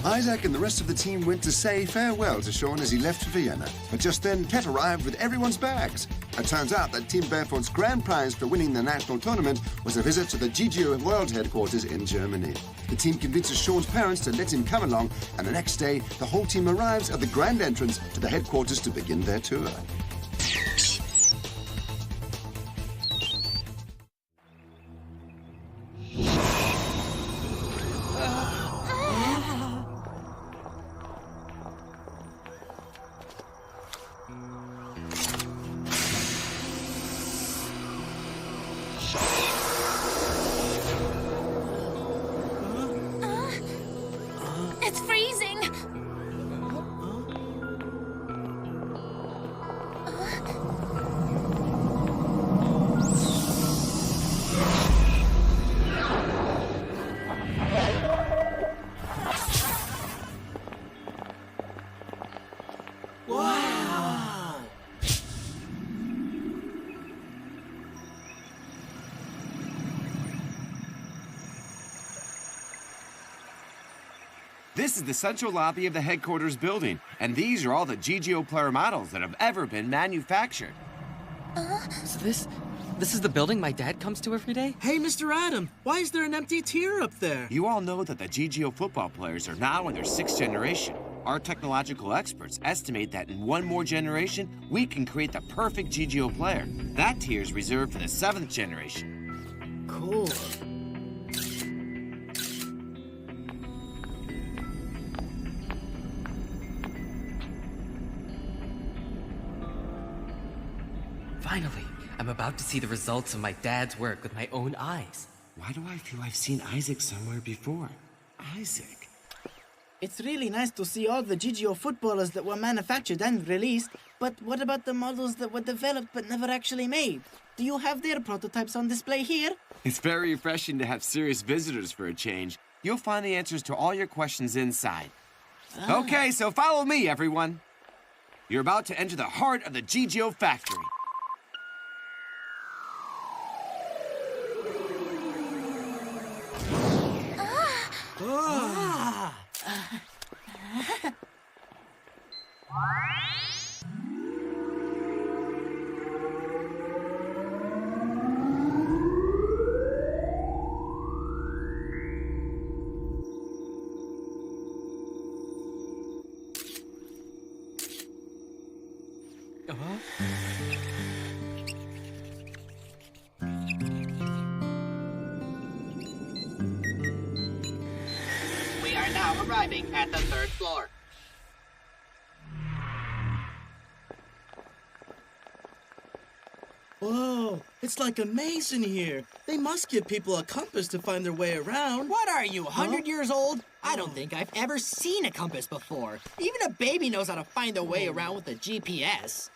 Isaac and the rest of the team went to say farewell to Sean as he left for Vienna. But just then, Ket arrived with everyone's bags. It turns out that Team Barefoot's grand prize for winning the national tournament was a visit to the GGO World Headquarters in Germany. The team convinces Sean's parents to let him come along, and the next day, the whole team arrives at the grand entrance to the headquarters to begin their tour. It's freezing! Wow! This is the central lobby of the headquarters building, and these are all the GGO player models that have ever been manufactured. So this is the building my dad comes to every day? Hey, Mr. Adam, why is there an empty tier up there? You all know that the GGO football players are now in their 6th generation. Our technological experts estimate that in one more generation, we can create the perfect GGO player. That tier is reserved for the 7th generation. Cool. Finally, I'm about to see the results of my dad's work with my own eyes. Why do I feel I've seen Isaac somewhere before? Isaac? It's really nice to see all the GGO footballers that were manufactured and released, but what about the models that were developed but never actually made? Do you have their prototypes on display here? It's very refreshing to have serious visitors for a change. You'll find the answers to all your questions inside. Okay, so follow me, everyone. You're about to enter the heart of the GGO factory. We are now arriving at the 3rd floor. Whoa, it's like a maze in here. They must give people a compass to find their way around. What are you, 100 years old? I don't think I've ever seen a compass before. Even a baby knows how to find their way around with a GPS.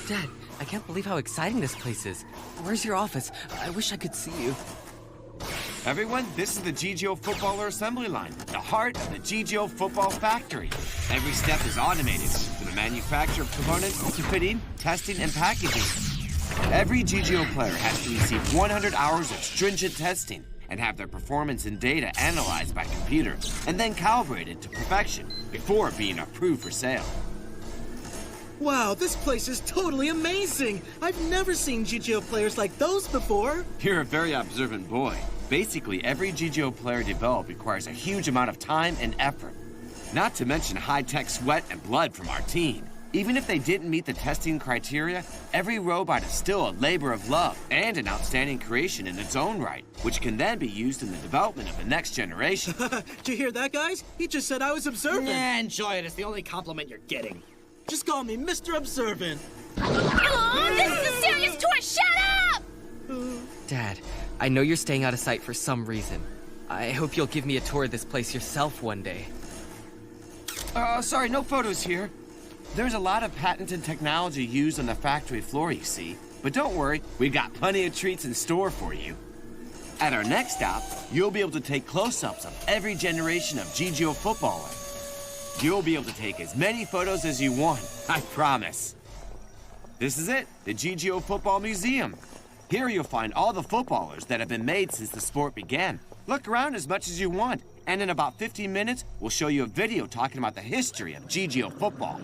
Dad, I can't believe how exciting this place is. Where's your office? I wish I could see you. Everyone, this is the GGO Footballer Assembly Line, the heart of the GGO Football Factory. Every step is automated, from the manufacture of components to fitting, testing, and packaging. Every GGO player has to receive 100 hours of stringent testing and have their performance and data analyzed by computer and then calibrated to perfection before being approved for sale. Wow, this place is totally amazing. I've never seen GGO players like those before. You're a very observant boy. Basically, every GGO player developed requires a huge amount of time and effort. Not to mention high-tech sweat and blood from our team. Even if they didn't meet the testing criteria, every robot is still a labor of love and an outstanding creation in its own right, which can then be used in the development of the next generation. Did you hear that, guys? He just said I was observant. Nah, enjoy it. It's the only compliment you're getting. Just call me Mr. Observant. Oh, this is a serious tour! Shut up! Dad, I know you're staying out of sight for some reason. I hope you'll give me a tour of this place yourself one day. Sorry, no photos here. There's a lot of patented technology used on the factory floor, you see. But don't worry, we've got plenty of treats in store for you. At our next stop, you'll be able to take close-ups of every generation of GGO footballer. You'll be able to take as many photos as you want, I promise. This is it, the GGO Football Museum. Here you'll find all the footballers that have been made since the sport began. Look around as much as you want, and in about 15 minutes, we'll show you a video talking about the history of GGO football.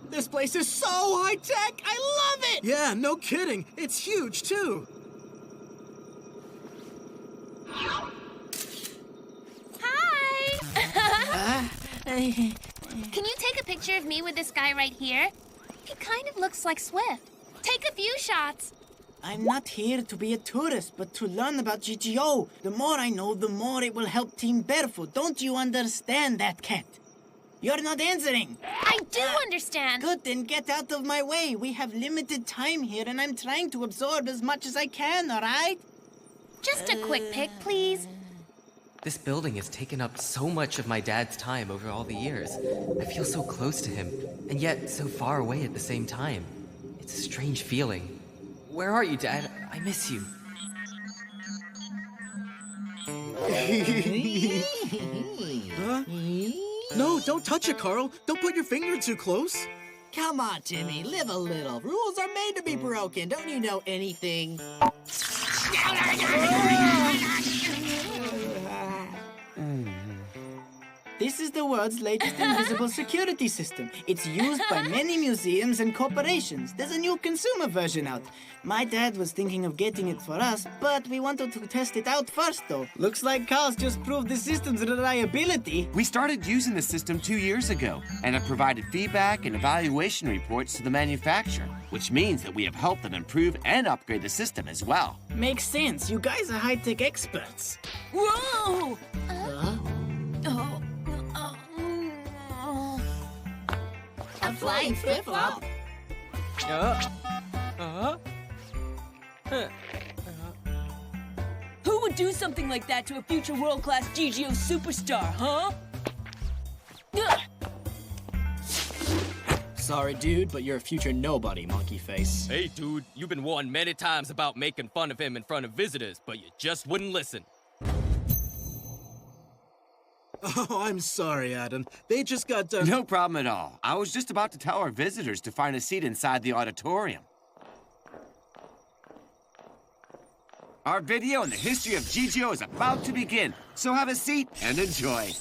This place is so high-tech! I love it! Yeah, no kidding. It's huge, too. Hi! Can you take a picture of me with this guy right here? He kind of looks like Swift. Take a few shots. I'm not here to be a tourist, but to learn about GGO. The more I know, the more it will help Team Barefoot. Don't you understand that, Cat? You're not answering. I do understand. Good, then get out of my way. We have limited time here, and I'm trying to absorb as much as I can, all right? Just a quick pic, please. This building has taken up so much of my dad's time over all the years. I feel so close to him, and yet so far away at the same time. It's a strange feeling. Where are you, Dad? I miss you. Huh? No, don't touch it, Carl. Don't put your finger too close. Come on, Timmy, live a little. Rules are made to be broken. Don't you know anything? This is the world's latest invisible security system. It's used by many museums and corporations. There's a new consumer version out. My dad was thinking of getting it for us, but we wanted to test it out first, though. Looks like Carl's just proved the system's reliability. We started using the system 2 years ago and have provided feedback and evaluation reports to the manufacturer, which means that we have helped them improve and upgrade the system as well. Makes sense. You guys are high-tech experts. Whoa! A flying flip-flop. Who would do something like that to a future world-class GGO superstar, huh? Sorry, dude, but you're a future nobody, monkey face. Hey, dude, you've been warned many times about making fun of him in front of visitors, but you just wouldn't listen. Oh, I'm sorry, Adam. They just got done. No problem at all. I was just about to tell our visitors to find a seat inside the auditorium. Our video on the history of GGO is about to begin, so have a seat and enjoy.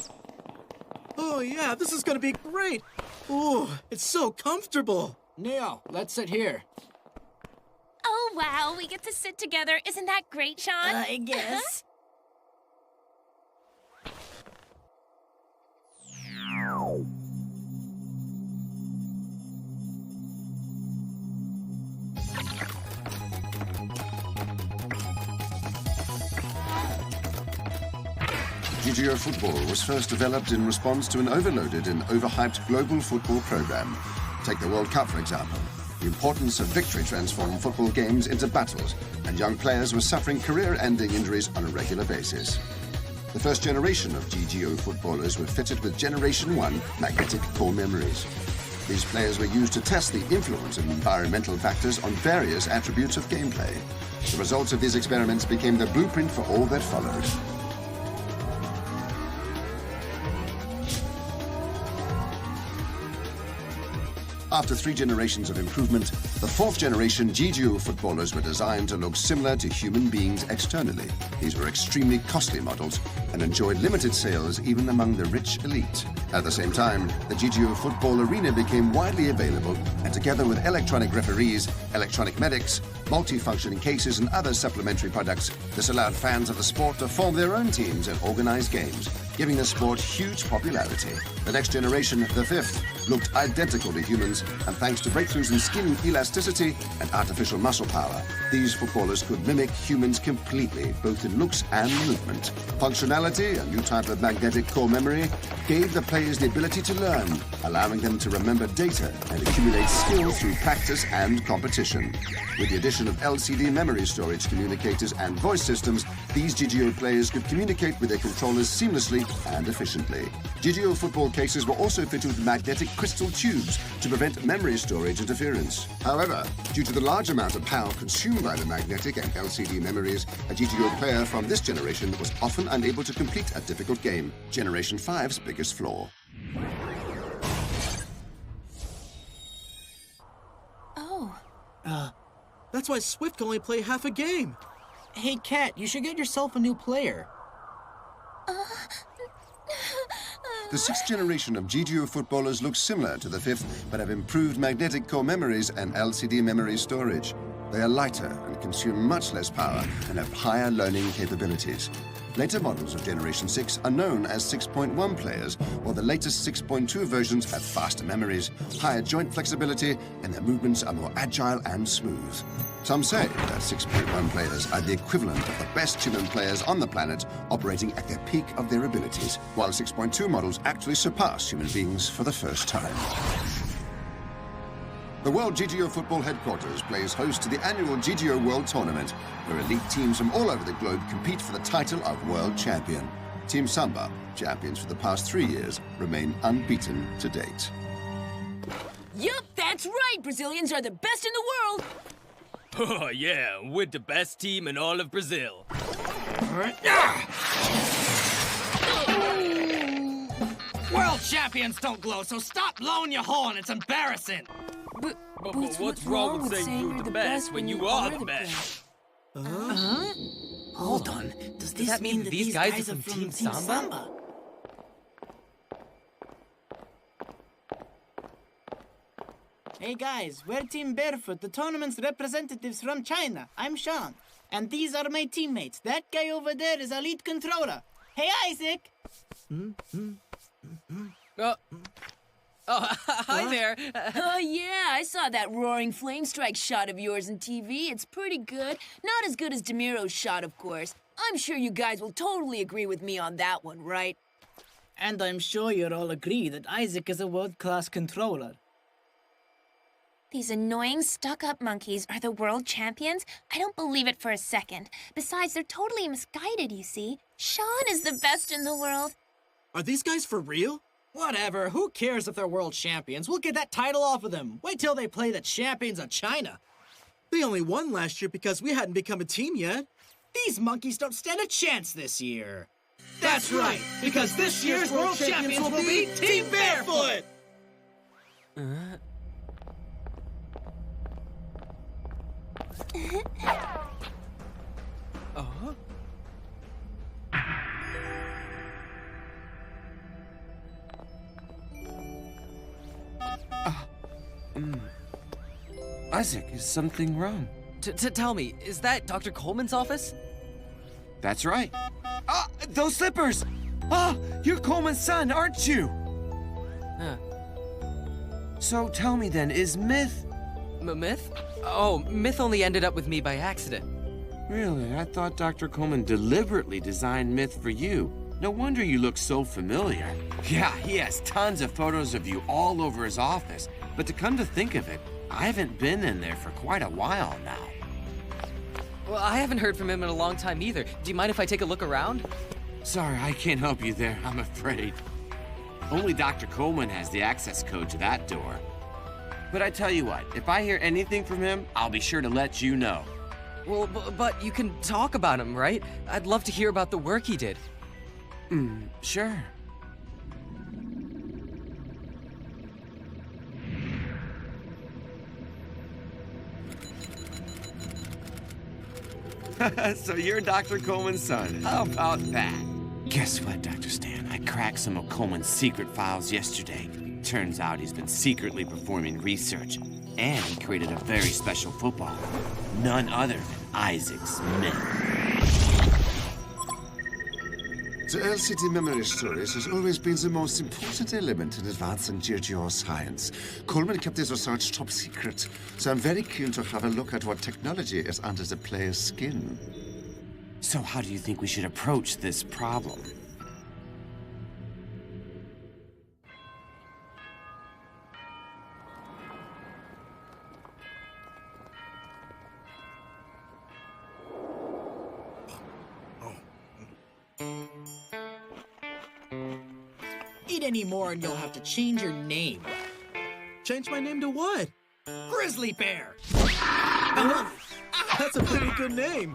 Oh, yeah, this is gonna be great. Oh, it's so comfortable. Neo, let's sit here. Oh, wow, we get to sit together. Isn't that great, Sean? I guess. GGO Football was first developed in response to an overloaded and overhyped global football program. Take the World Cup, for example. The importance of victory transformed football games into battles, and young players were suffering career-ending injuries on a regular basis. The first generation of GGO footballers were fitted with Generation 1 magnetic core memories. These players were used to test the influence of environmental factors on various attributes of gameplay. The results of these experiments became the blueprint for all that followed. After 3 generations of improvement, the 4th generation GGO footballers were designed to look similar to human beings externally. These were extremely costly models and enjoyed limited sales even among the rich elite. At the same time, the GGO football arena became widely available, and together with electronic referees, electronic medics, multi-functioning cases and other supplementary products, this allowed fans of the sport to form their own teams and organize games. giving the sport huge popularity. The next generation, the fifth, looked identical to humans, and thanks to breakthroughs in skin elasticity and artificial muscle power, these footballers could mimic humans completely, both in looks and movement. Functionality, a new type of magnetic core memory, gave the players the ability to learn, allowing them to remember data and accumulate skills through practice and competition. With the addition of LCD memory storage communicators and voice systems, these GGO players could communicate with their controllers seamlessly and efficiently. GGO football cases were also fitted with magnetic crystal tubes to prevent memory storage interference. However, due to the large amount of power consumed by the magnetic and LCD memories, a GGO player from this generation was often unable to complete a difficult game, Generation 5's biggest flaw. Oh. That's why Swift can only play half a game. Hey, Cat, you should get yourself a new player. The sixth generation of GGO footballers look similar to the fifth, but have improved magnetic core memories and LCD memory storage. They are lighter and consume much less power and have higher learning capabilities. Later models of Generation 6 are known as 6.1 players, while the latest 6.2 versions have faster memories, higher joint flexibility, and their movements are more agile and smooth. Some say that 6.1 players are the equivalent of the best human players on the planet, operating at their peak of their abilities, while 6.2 models actually surpass human beings for the first time. The World GGO Football Headquarters plays host to the annual GGO World Tournament, where elite teams from all over the globe compete for the title of World Champion. Team Samba, champions for the past 3 years, remain unbeaten to date. Yup, that's right. Brazilians are the best in the world. Oh, yeah, we're the best team in all of Brazil. World champions don't glow, so stop blowing your horn. It's embarrassing. But what's wrong with saying you're the best when you are the best? Hold on. Does this that mean that these guys are from Team Samba? Hey guys, we're Team Barefoot, the tournament's representatives from China. I'm Sean. And these are my teammates. That guy over there is our lead controller. Hey Isaac! Hi there. Oh, yeah, I saw that roaring flame strike shot of yours on TV. It's pretty good. Not as good as Demiro's shot, of course. I'm sure you guys will totally agree with me on that one, right? And I'm sure you'll all agree that Isaac is a world-class controller. These annoying, stuck-up monkeys are the world champions? I don't believe it for a second. Besides, they're totally misguided, you see. Sean is the best in the world. Are these guys for real? Whatever, who cares if they're world champions? We'll get that title off of them. Wait till they play the champions of China. They only won last year because we hadn't become a team yet. These monkeys don't stand a chance this year. That's right, because this year's world champions will be Team Barefoot! Isaac, is something wrong? Tell me, is that Dr. Coleman's office? That's right. Ah, those slippers! Ah, you're Coleman's son, aren't you? Huh. So tell me then, is Myth... Myth? Oh, Myth only ended up with me by accident. Really? I thought Dr. Coleman deliberately designed Myth for you. No wonder you look so familiar. Yeah, he has tons of photos of you all over his office. But to come to think of it, I haven't been in there for quite a while now. Well, I haven't heard from him in a long time either. Do you mind if I take a look around? Sorry, I can't help you there, I'm afraid. Only Dr. Coleman has the access code to that door. But I tell you what, if I hear anything from him, I'll be sure to let you know. Well, but you can talk about him, right? I'd love to hear about the work he did. Sure. So you're Dr. Coleman's son. How about that? Guess what, Dr. Stan? I cracked some of Coleman's secret files yesterday. Turns out he's been secretly performing research, and he created a very special football. None other than Isaac Smith. The LCD memory storage has always been the most important element in advancing GGO science. Coleman kept his research top secret, so I'm very keen to have a look at what technology is under the player's skin. So how do you think we should approach this problem? Eat any more and you'll have to change your name. Change my name to what? Grizzly Bear! That's a pretty good name.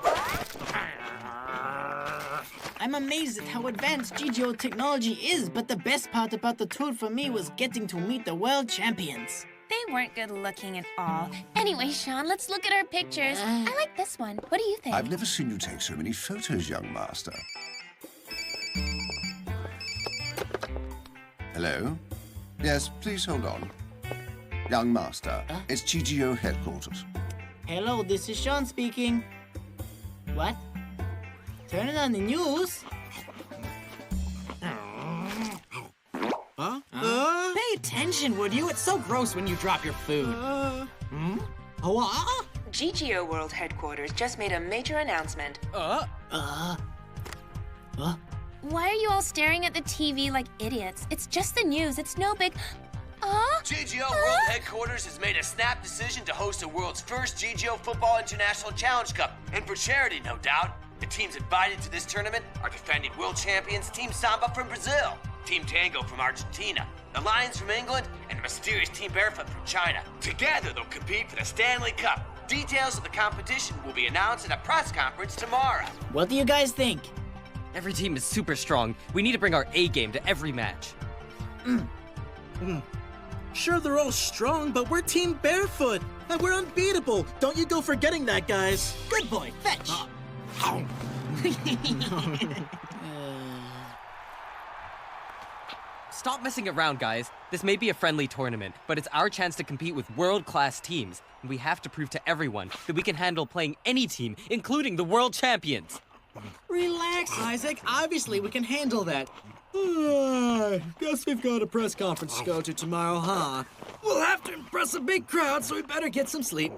I'm amazed at how advanced GGO technology is, but the best part about the tour for me was getting to meet the world champions. They weren't good looking at all. Anyway, Sean, let's look at our pictures. I like this one. What do you think? I've never seen you take so many photos, young master. Hello? Yes, please hold on. Young master, it's GGO Headquarters. Hello, this is Sean speaking. What? Turn it on the news? Huh? Pay attention, would you? It's so gross when you drop your food. GGO World Headquarters just made a major announcement. Why are you all staring at the TV like idiots? It's just the news. It's no big... GGO World Headquarters has made a snap decision to host the world's first GGO Football International Challenge Cup. And for charity, no doubt. The teams invited to this tournament are defending world champions Team Samba from Brazil, Team Tango from Argentina, the Lions from England, and the mysterious Team Barefoot from China. Together, they'll compete for the Stanley Cup. Details of the competition will be announced at a press conference tomorrow. What do you guys think? Every team is super strong. We need to bring our A game to every match. Sure, they're all strong, but we're Team Barefoot, and we're unbeatable. Don't you go forgetting that, guys. Good boy, fetch! Stop messing around, guys. This may be a friendly tournament, but it's our chance to compete with world-class teams. And we have to prove to everyone that we can handle playing any team, including the world champions. Relax, Isaac. Obviously, we can handle that. Guess we've got a press conference to go to tomorrow, huh? We'll have to impress a big crowd, so we better get some sleep.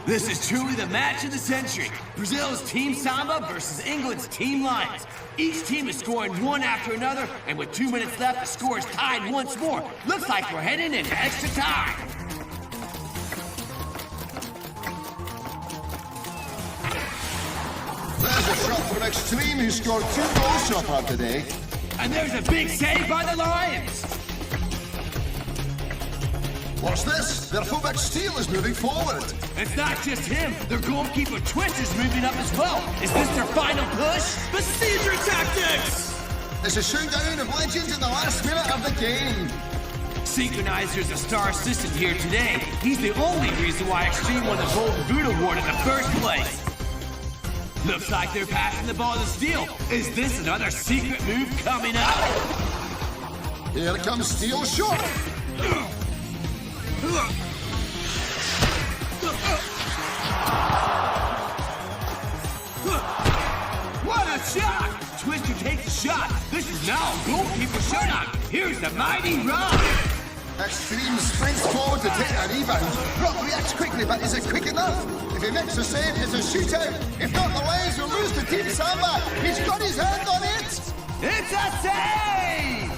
This is truly the match of the century. Brazil's Team Samba versus England's Team Lions. Each team is scoring one after another, and with 2 minutes left, the score is tied once more. Looks like we're heading into extra time. There's a shot from Extreme, who scored 2 goals so far today. And there's a big save by the Lions. What's this? Their fullback Steele is moving forward. It's not just him. Their goalkeeper Twist is moving up as well. Is this their final push? Besieger tactics! It's a showdown of legends in the last minute of the game. Synchronizer's a star assistant here today. He's the only reason why Extreme won the Golden Boot Award in the first place. Looks like they're passing the ball to Steele. Is this another secret move coming up? Here comes Steele short. What a shot! Twister takes a shot. This is now a goalkeeper showdown. Here's the mighty run. Extreme sprints forward to take a rebound. Rock reacts quickly, but is it quick enough? If he makes a save, it's a shootout. If not, the Lions will lose to Team Samba. He's got his hand on it. It's a save!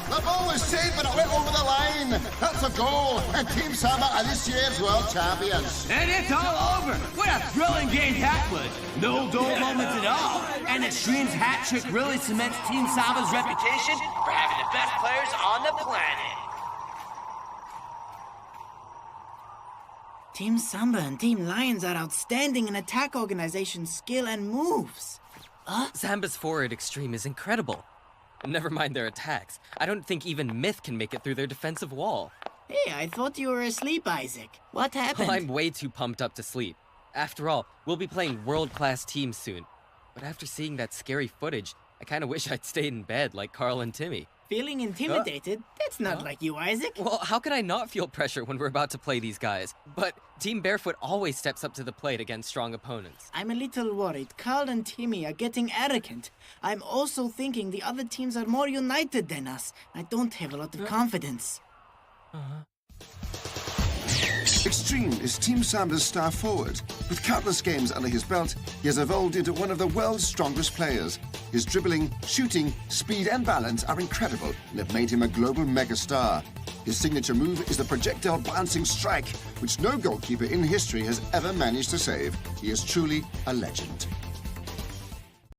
The ball was saved, but it went over the line. That's a goal, and Team Samba are this year's world champions. And it's all over. What a thrilling game that was. No dull moments at all. And Extreme's hat trick really cements Team Samba's reputation for having the best players on the planet. Team Samba and Team Lions are outstanding in attack organization skill and moves. Samba's forward Extreme is incredible. Never mind their attacks. I don't think even Myth can make it through their defensive wall. Hey, I thought you were asleep, Isaac. What happened? Well, I'm way too pumped up to sleep. After all, we'll be playing world-class teams soon. But after seeing that scary footage, I kind of wish I'd stayed in bed like Carl and Timmy. Feeling intimidated? That's not like you, Isaac. Well, how could I not feel pressure when we're about to play these guys? But Team Barefoot always steps up to the plate against strong opponents. I'm a little worried. Carl and Timmy are getting arrogant. I'm also thinking the other teams are more united than us. I don't have a lot of confidence. Extreme is Team Samba's star forward. With countless games under his belt, he has evolved into one of the world's strongest players. His dribbling, shooting, speed and balance are incredible and have made him a global megastar. His signature move is the projectile bouncing strike, which no goalkeeper in history has ever managed to save. He is truly a legend.